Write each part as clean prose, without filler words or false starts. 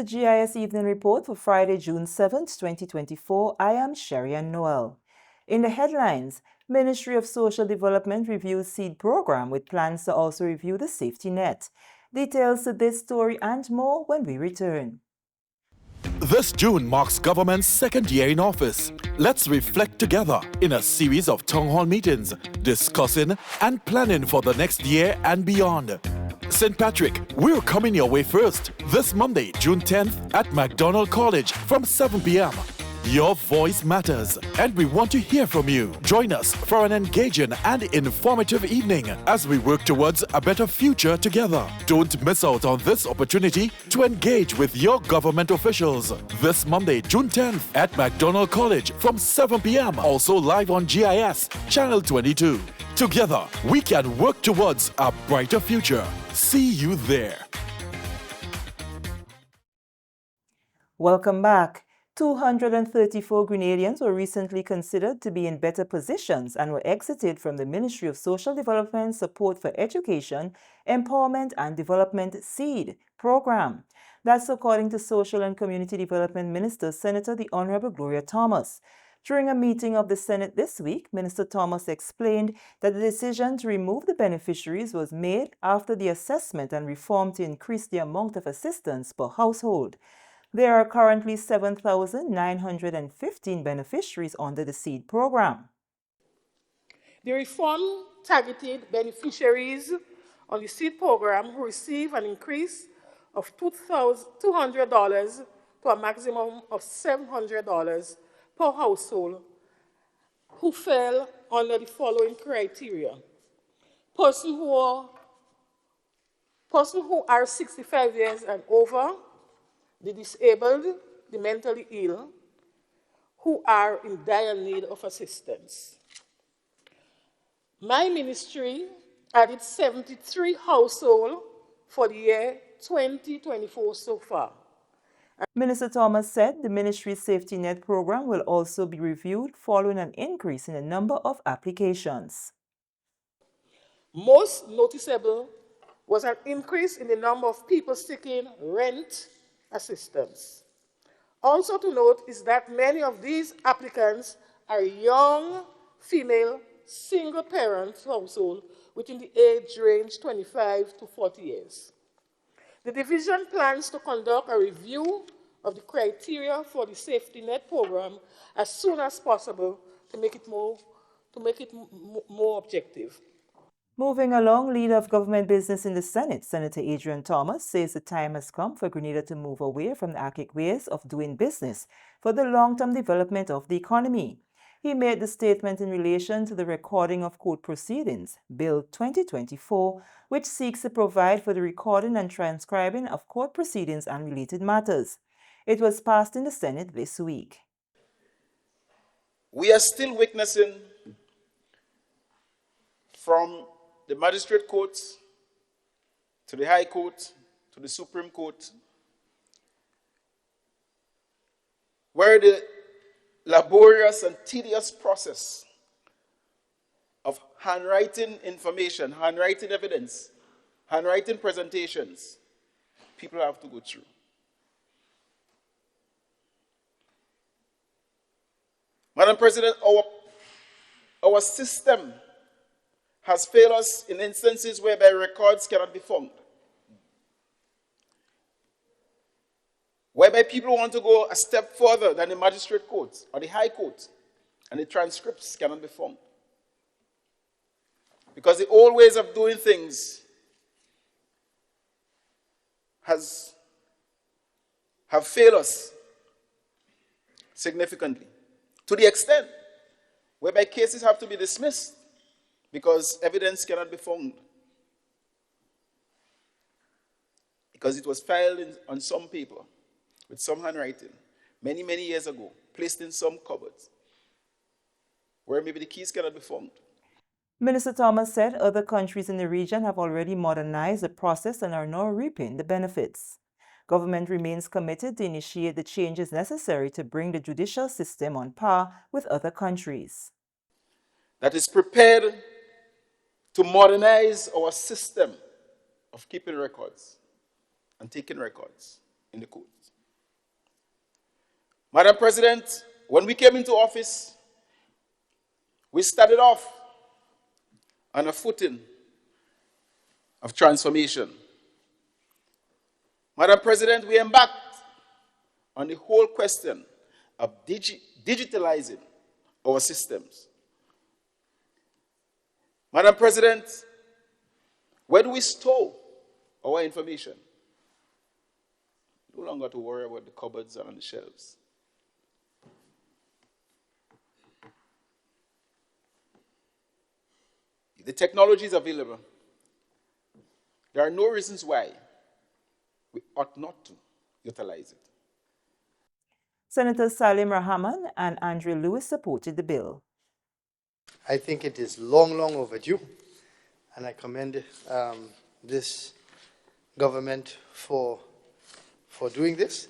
The GIS Evening Report for Friday, June 7th, 2024. I am Sherry-Ann Noel. In the headlines, Ministry of Social Development reviews seed program with plans to also review the safety net. Details to this story and more when we return. This June marks government's second year in office. Let's reflect together in a series of town hall meetings, discussing and planning for the next year and beyond. St. Patrick, we're coming your way first this Monday, June 10th at MacDonald College from 7 p.m. Your voice matters, and we want to hear from you. Join us for an engaging and informative evening as we work towards a better future together. Don't miss out on this opportunity to engage with your government officials. This Monday, June 10th at MacDonald College from 7 p.m. Also live on GIS, Channel 22. Together, we can work towards a brighter future. See you there. Welcome back. 234 Grenadians were recently considered to be in better positions and were exited from the Ministry of Social Development Support for Education, Empowerment and Development SEED program. That's according to Social and Community Development Minister, Senator the Honorable Gloria Thomas. During a meeting of the Senate this week, Minister Thomas explained that the decision to remove the beneficiaries was made after the assessment and reform to increase the amount of assistance per household. There are currently 7,915 beneficiaries under the SEED program. The reform targeted beneficiaries on the SEED program who receive an increase of $200 to a maximum of $700 per household who fell under the following criteria. Persons who are 65 years and over, the disabled, the mentally ill, who are in dire need of assistance. My ministry added 73 households for the year 2024 so far. Minister Thomas said the ministry's safety net program will also be reviewed following an increase in the number of applications. Most noticeable was an increase in the number of people seeking rent assistance. Also to note is that many of these applicants are young, female, single-parent households within the age range 25 to 40 years. The division plans to conduct a review of the criteria for the safety net program as soon as possible to make it more objective. Moving along, leader of government business in the Senate, Senator Adrian Thomas, says the time has come for Grenada to move away from the archaic ways of doing business for the long-term development of the economy. He made the statement in relation to the recording of court proceedings, Bill 2024, which seeks to provide for the recording and transcribing of court proceedings and related matters. It was passed in the Senate this week. We are still witnessing from the magistrate courts to the High Court to the Supreme Court, where the laborious and tedious process of handwriting information, handwriting evidence, handwriting presentations, people have to go through. Madam President, our system has failed us in instances whereby records cannot be found, whereby people want to go a step further than the magistrate court or the High Court, and the transcripts cannot be found. Because the old ways of doing things have failed us significantly, to the extent whereby cases have to be dismissed because evidence cannot be found. Because it was filed on some paper with some handwriting many, many years ago, placed in some cupboards, where maybe the keys cannot be found. Minister Thomas said other countries in the region have already modernized the process and are now reaping the benefits. Government remains committed to initiate the changes necessary to bring the judicial system on par with other countries. That is prepared to modernize our system of keeping records and taking records in the courts. Madam President, when we came into office, we started off on a footing of transformation. Madam President, we embarked on the whole question of digitalizing our systems. Madam President, where do we store our information? No longer to worry about the cupboards and the shelves. The technology is available. There are no reasons why we ought not to utilize it. Senator Salim Rahman and Andrew Lewis supported the bill. I think it is long, long overdue, and I commend this government for doing this.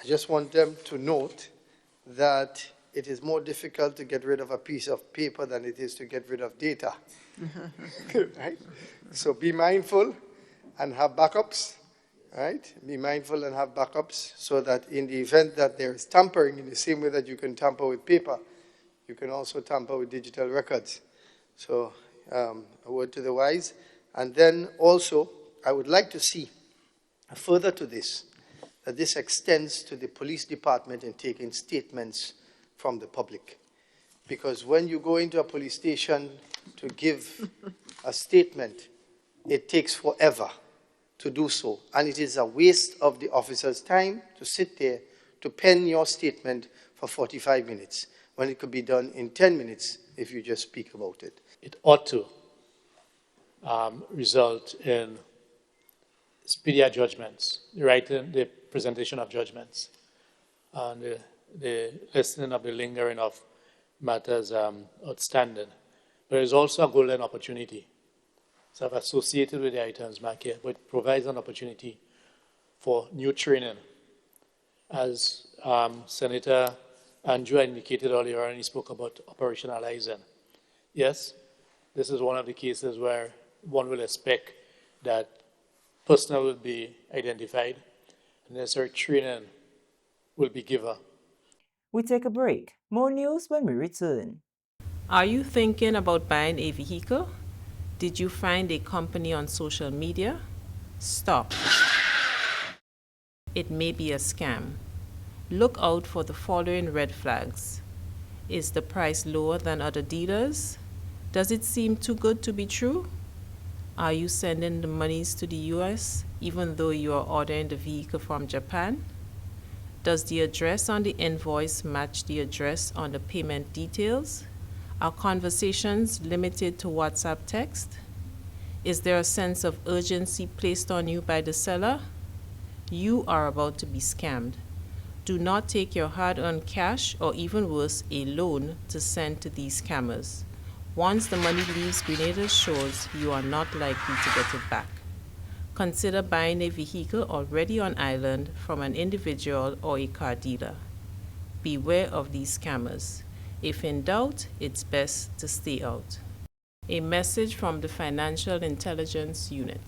I just want them to note that it is more difficult to get rid of a piece of paper than it is to get rid of data. Right? So be mindful and have backups, right? Be mindful and have backups so that in the event that there is tampering, in the same way that you can tamper with paper, you can also tamper with digital records. So a word to the wise. And then also, I would like to see further to this, that this extends to the police department in taking statements from the public. Because when you go into a police station to give a statement, it takes forever to do so. And it is a waste of the officer's time to sit there to pen your statement for 45 minutes, when it could be done in 10 minutes if you just speak about it. It ought to result in speedier judgments, the presentation of judgments, and the lessening of the lingering of matters outstanding. But there's also a golden opportunity. So I've associated with the items marked here, but it provides an opportunity for new training. As Senator Andrew indicated earlier, and he spoke about operationalizing. Yes, this is one of the cases where one will expect that personnel will be identified and necessary training will be given. We take a break. More news when we return. Are you thinking about buying a vehicle? Did you find a company on social media? Stop. It may be a scam. Look out for the following red flags. Is the price lower than other dealers? Does it seem too good to be true? Are you sending the monies to the US even though you are ordering the vehicle from Japan? Does the address on the invoice match the address on the payment details? Are conversations limited to WhatsApp text? Is there a sense of urgency placed on you by the seller? You are about to be scammed. Do not take your hard-earned cash or even worse, a loan to send to these scammers. Once the money leaves Grenada's shores, you are not likely to get it back. Consider buying a vehicle already on island from an individual or a car dealer. Beware of these scammers. If in doubt, it's best to stay out. A message from the Financial Intelligence Unit.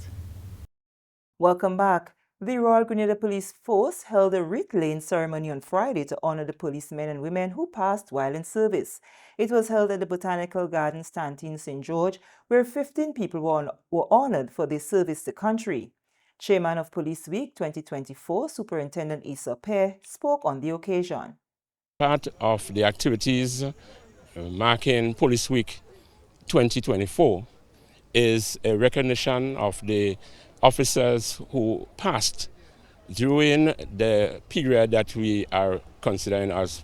Welcome back. The Royal Grenada Police Force held a wreath laying ceremony on Friday to honor the policemen and women who passed while in service. It was held at the Botanical Gardens, Stantine, St. George, where 15 people were honored for their service to country. Chairman of Police Week 2024, Superintendent Issa Pear, spoke on the occasion. Part of the activities marking Police Week 2024 is a recognition of the officers who passed during the period that we are considering as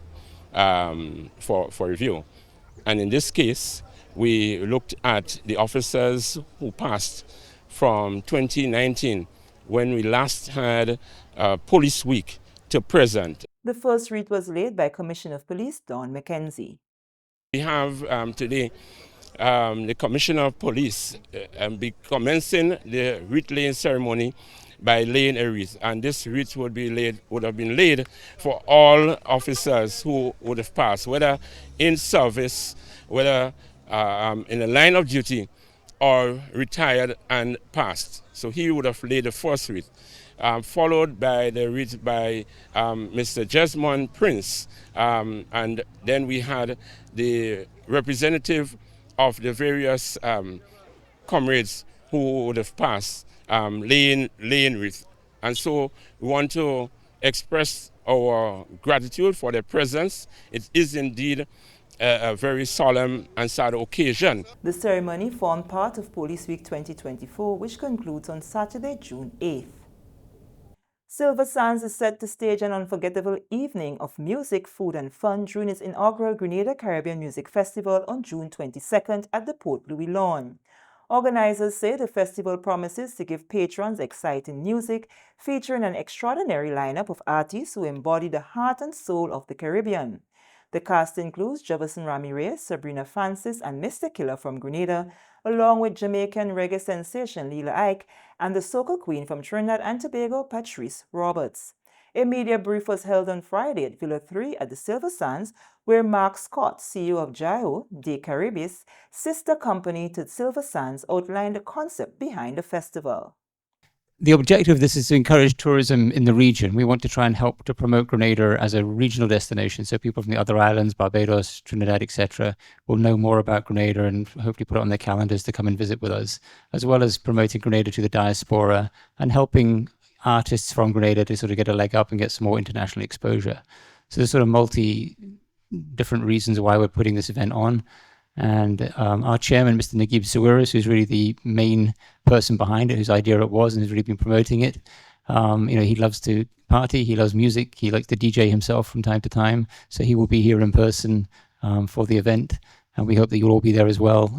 for review. And in this case, we looked at the officers who passed from 2019, when we last had Police Week, to present. The first wreath was laid by Commissioner of Police Don McKenzie. We have today the Commissioner of Police be commencing the wreath laying ceremony by laying a wreath, and this wreath would have been laid for all officers who would have passed, whether in service, whether in the line of duty, or retired and passed. So he would have laid the first wreath. followed by Mr. Jesmond Prince, and then we had the representative of the various comrades who would have passed, laying wreath. And so we want to express our gratitude for their presence. It is indeed a very solemn and sad occasion. The ceremony formed part of Police Week 2024, which concludes on Saturday, June 8th. Silver Sands is set to stage an unforgettable evening of music, food and fun during its inaugural Grenada Caribbean Music Festival on June 22nd at the Port Louis lawn. Organizers say the festival promises to give patrons exciting music featuring an extraordinary lineup of artists who embody the heart and soul of the Caribbean. The cast includes Jefferson Ramirez, Sabrina Francis, and Mr. Killer from Grenada, along with Jamaican reggae sensation Leela Ike and the soca queen from Trinidad and Tobago, Patrice Roberts. A media brief was held on Friday at Villa 3 at the Silver Sands, where Mark Scott, CEO of GIO, De Caribis, sister company to Silver Sands, outlined the concept behind the festival. The objective of this is to encourage tourism in the region. We want to try and help to promote Grenada as a regional destination, so people from the other islands, Barbados, Trinidad, etc., will know more about Grenada and hopefully put it on their calendars to come and visit with us, as well as promoting Grenada to the diaspora and helping artists from Grenada to sort of get a leg up and get some more international exposure. So there's sort of different reasons why we're putting this event on. And our chairman, Mr. Naguib Sawiris, who's really the main person behind it, whose idea it was, and has really been promoting it. He loves to party, he loves music, he likes to DJ himself from time to time. So he will be here in person for the event. And we hope that you'll all be there as well,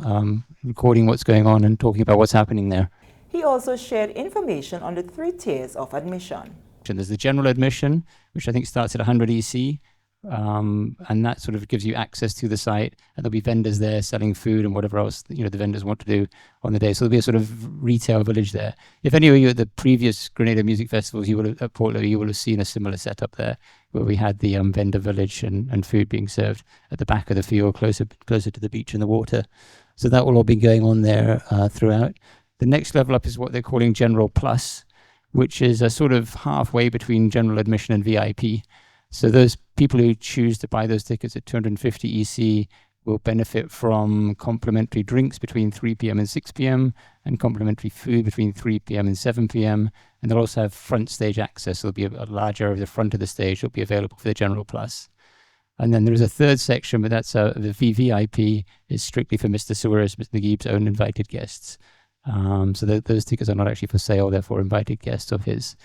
recording what's going on and talking about what's happening there. He also shared information on the 3 tiers of admission. There's the general admission, which I think starts at 100 EC. And that sort of gives you access to the site, and there'll be vendors there selling food and whatever else the vendors want to do on the day. So there'll be a sort of retail village there. If any of you at the previous Grenada music festivals, at Port Louis, you will have seen a similar setup there, where we had the vendor village and food being served at the back of the field, closer to the beach and the water. So that will all be going on there throughout. The next level up is what they're calling General Plus, which is a sort of halfway between general admission and VIP. So those people who choose to buy those tickets at 250 EC will benefit from complimentary drinks between 3 p.m. and 6 p.m. and complimentary food between 3 p.m. and 7 p.m. And they'll also have front stage access. So there'll be a large area of the front of the stage that will be available for the General Plus. And then there is a third section, but that's the VVIP is strictly for Mr. Sawiris, Mr. Naguib's own invited guests. So those tickets are not actually for sale, they're for invited guests of his.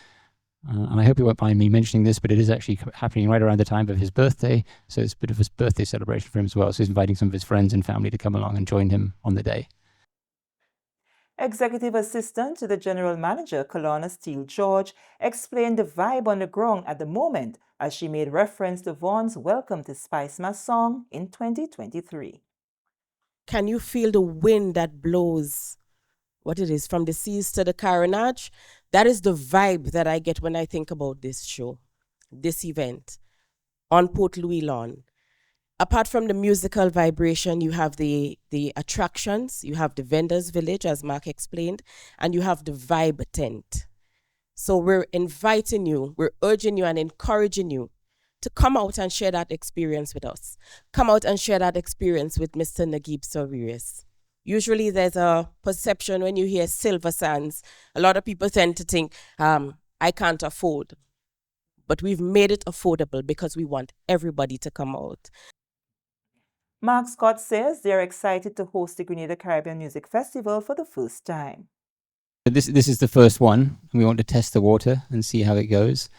And I hope you won't mind me mentioning this, but it is actually happening right around the time of his birthday. So it's a bit of a birthday celebration for him as well. So he's inviting some of his friends and family to come along and join him on the day. Executive Assistant to the General Manager, Kalana Steele George, explained the vibe on the ground at the moment as she made reference to Vaughn's Welcome to Spice Mass song in 2023. Can you feel the wind that blows, what it is, from the seas to the carriacou? That is the vibe that I get when I think about this show, this event on Port Louis lawn. Apart from the musical vibration, you have the attractions, you have the vendors village, as Mark explained, and you have the vibe tent. So we're inviting you, we're urging you and encouraging you to come out and share that experience with us. Come out and share that experience with Mr. Naguib Sawiris. Usually there's a perception when you hear Silver Sands, a lot of people tend to think, I can't afford. But we've made it affordable because we want everybody to come out. Mark Scott says they're excited to host the Grenada Caribbean Music Festival for the first time. This is the first one, and we want to test the water and see how it goes.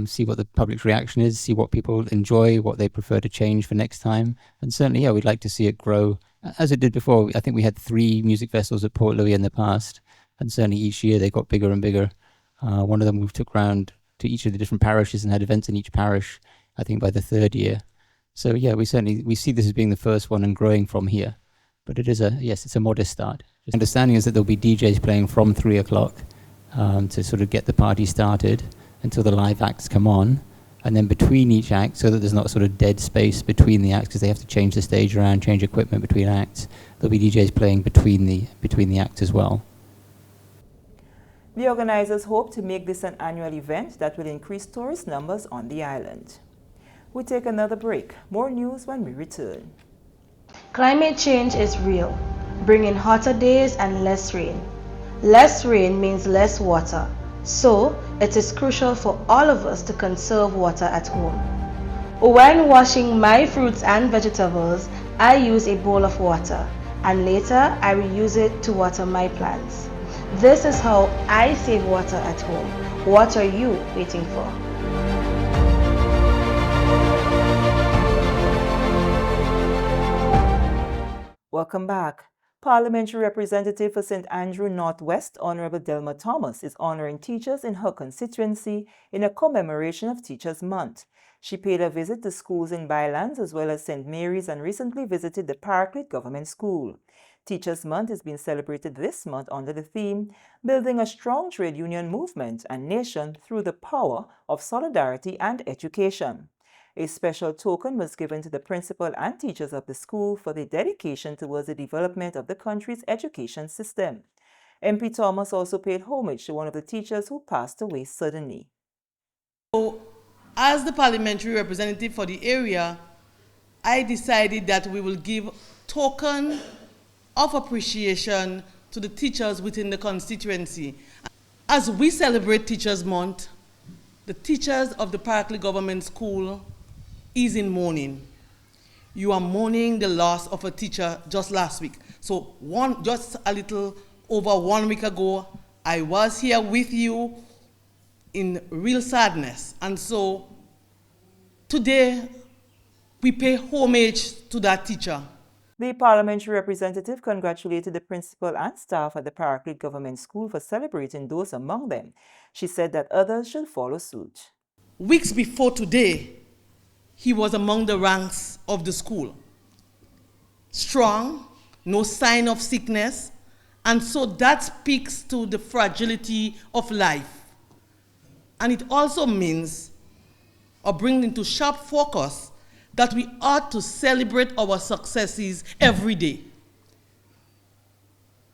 See what the public's reaction is, see what people enjoy, what they prefer to change for next time. And certainly, we'd like to see it grow as it did before. I think we had 3 music festivals at Port Louis in the past, and certainly each year they got bigger and bigger. One of them we took round to each of the different parishes and had events in each parish, I think by the 3rd year. So yeah, we see this as being the first one and growing from here. But it's a modest start. The understanding is that there'll be DJs playing from 3 o'clock to sort of get the party started until the live acts come on. And then between each act, so that there's not sort of dead space between the acts, because they have to change the stage around, change equipment between acts. There'll be DJs playing between the acts as well. The organizers hope to make this an annual event that will increase tourist numbers on the island. We take another break. More news when we return. Climate change is real, bringing hotter days and less rain. Less rain means less water, so it is crucial for all of us to conserve water at home. When washing my fruits and vegetables, I use a bowl of water, and later I reuse it to water my plants. This is how I save water at home. What are you waiting for? Welcome back. Parliamentary Representative for St. Andrew Northwest, Honorable Delma Thomas, is honoring teachers in her constituency in a commemoration of Teachers Month. She paid a visit to schools in Bylands as well as St. Mary's and recently visited the Parklet Government School. Teachers Month is being celebrated this month under the theme, Building a Strong Trade Union Movement and Nation Through the Power of Solidarity and Education. A special token was given to the principal and teachers of the school for their dedication towards the development of the country's education system. MP Thomas also paid homage to one of the teachers who passed away suddenly. So, as the parliamentary representative for the area, I decided that we will give token of appreciation to the teachers within the constituency. As we celebrate Teachers Month, the teachers of the Parklet Government School is in mourning. You are mourning the loss of a teacher just last week. So just a little over 1 week ago, I was here with you in real sadness. And so today, we pay homage to that teacher. The parliamentary representative congratulated the principal and staff at the Parklet Government School for celebrating those among them. She said that others should follow suit. Weeks before today, he was among the ranks of the school. Strong, no sign of sickness, and so that speaks to the fragility of life. And it also means, or brings into sharp focus, that we ought to celebrate our successes every day.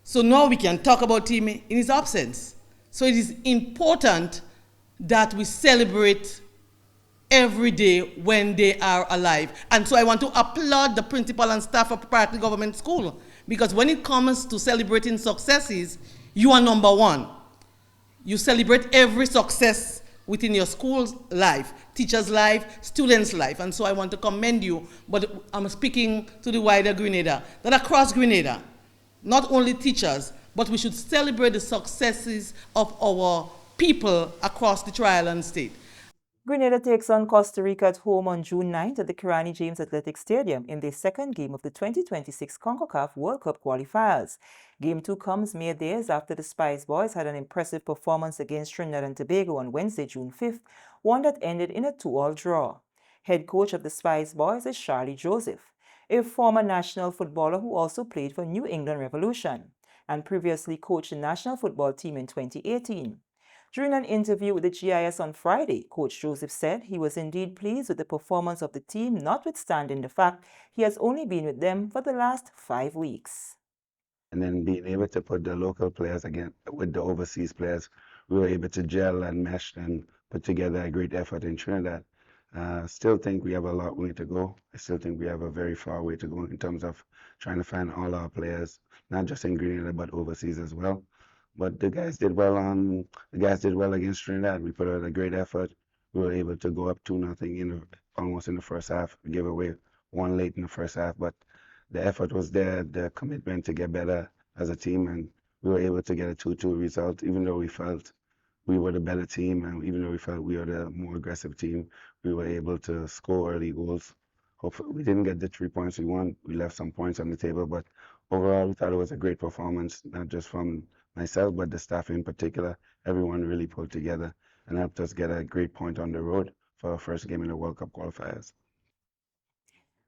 So now we can talk about him in his absence. So it is important that we celebrate every day when they are alive. And so I want to applaud the principal and staff of Partygrenada Government School, because when it comes to celebrating successes, you are number one. You celebrate every success within your school's life, teacher's life, students' life. And so I want to commend you, but I'm speaking to the wider Grenada, that across Grenada, not only teachers, but we should celebrate the successes of our people across the Tri-Island state. Grenada takes on Costa Rica at home on June 9th at the Kirani James Athletic Stadium in their second game of the 2026 CONCACAF World Cup qualifiers. Game 2 comes mere days after the Spice Boys had an impressive performance against Trinidad and Tobago on Wednesday, June 5th, one that ended in a 2-all draw. Head coach of the Spice Boys is Charlie Joseph, a former national footballer who also played for New England Revolution and previously coached the national football team in 2018. During an interview with the GIS on Friday, Coach Joseph said he was indeed pleased with the performance of the team, notwithstanding the fact he has only been with them for the last 5 weeks. And then being able to put the local players again with the overseas players, we were able to gel and mesh and put together a great effort in Trinidad. Still think we have a long way to go. I still think we have a very far way to go in terms of trying to find all our players, not just in Grenada, but overseas as well. But the guys did well against Trinidad. We put out a great effort. We were able to go up 2-0 almost in the first half. We gave away one late in the first half, but the effort was there, the commitment to get better as a team, and we were able to get a 2-2 result, even though we felt we were the better team, and even though we felt we were the more aggressive team, we were able to score early goals. Hopefully, we didn't get the 3 points we want. We left some points on the table, but overall, we thought it was a great performance, not just from myself, but the staff in particular. Everyone really pulled together and helped us get a great point on the road for our first game in the World Cup qualifiers.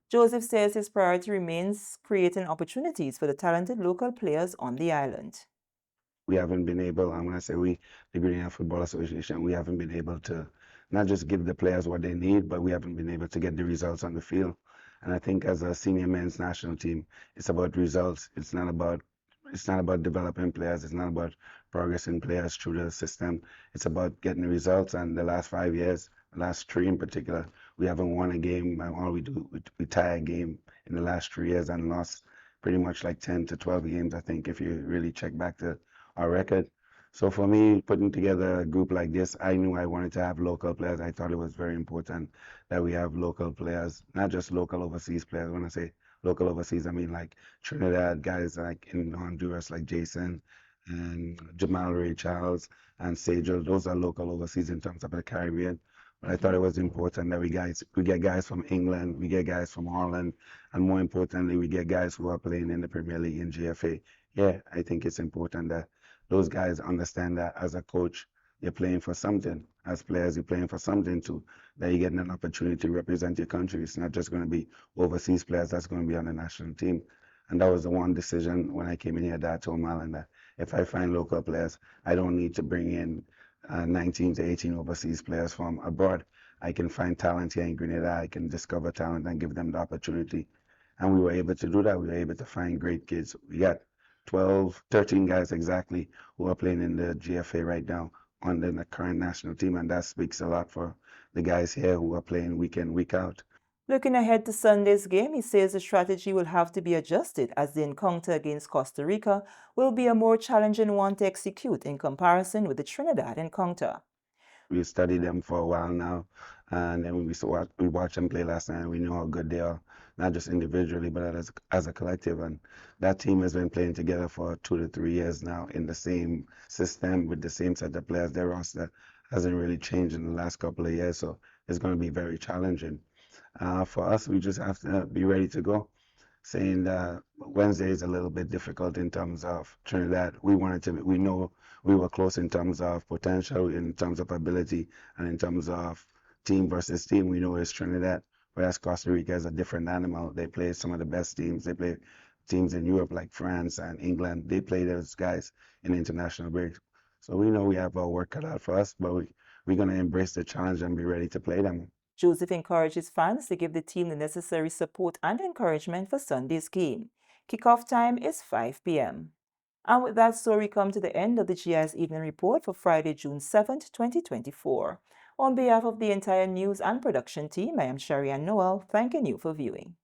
Joseph says his priority remains creating opportunities for the talented local players on the island. We haven't been able, and when I say we, the Grenada Football Association, we haven't been able to not just give the players what they need, but we haven't been able to get the results on the field. And I think as a senior men's national team, it's about results. It's not about It's not about developing players. It's not about progressing players through the system. It's about getting results. And the last 5 years, the last three in particular, we haven't won a game. And all we do, we tie a game in the last 3 years and lost pretty much like 10 to 12 games, I think, if you really check back to our record. So for me, putting together a group like this, I knew I wanted to have local players. I thought it was very important that we have local players, not just local overseas players. When I say local overseas, I mean like Trinidad guys like in Honduras, like Jason and Jamal Ray Charles and Sejal. Those are local overseas in terms of the Caribbean. But I thought it was important that we get guys from England, we get guys from Holland, and more importantly, we get guys who are playing in the Premier League in GFA. Yeah, I think it's important that those guys understand that as a coach, you're playing for something. As players, you're playing for something too. That you're getting an opportunity to represent your country. It's not just going to be overseas players that's going to be on the national team. And that was the one decision when I came in here that I told Marlon that if I find local players, I don't need to bring in 19 to 18 overseas players from abroad. I can find talent here in Grenada. I can discover talent and give them the opportunity. And we were able to do that. We were able to find great kids. We got 12, 13 guys exactly who are playing in the GFA right now on the current national team. And that speaks a lot for the guys here who are playing week in, week out. Looking ahead to Sunday's game, he says the strategy will have to be adjusted as the encounter against Costa Rica will be a more challenging one to execute in comparison with the Trinidad encounter. We studied them for a while now, and then we watched them play last night, and we know how good they are, not just individually, but as a collective. And that team has been playing together for 2 to 3 years now in the same system with the same set of players. Their roster hasn't really changed in the last couple of years, so it's going to be very challenging. For us, we just have to be ready to go. Saying that Wednesday is a little bit difficult in terms of Trinidad. We know we were close in terms of potential, in terms of ability, and in terms of team versus team. We know it's Trinidad, whereas Costa Rica is a different animal. They play some of the best teams. They play teams in Europe like France and England. They play those guys in international breaks. So we know we have our work cut out for us, but we're going to embrace the challenge and be ready to play them. Joseph encourages fans to give the team the necessary support and encouragement for Sunday's game. Kickoff time is 5 p.m. And with that, so we come to the end of the GIS Evening Report for Friday, June 7th, 2024. On behalf of the entire news and production team, I am Sharianne Noel, thanking you for viewing.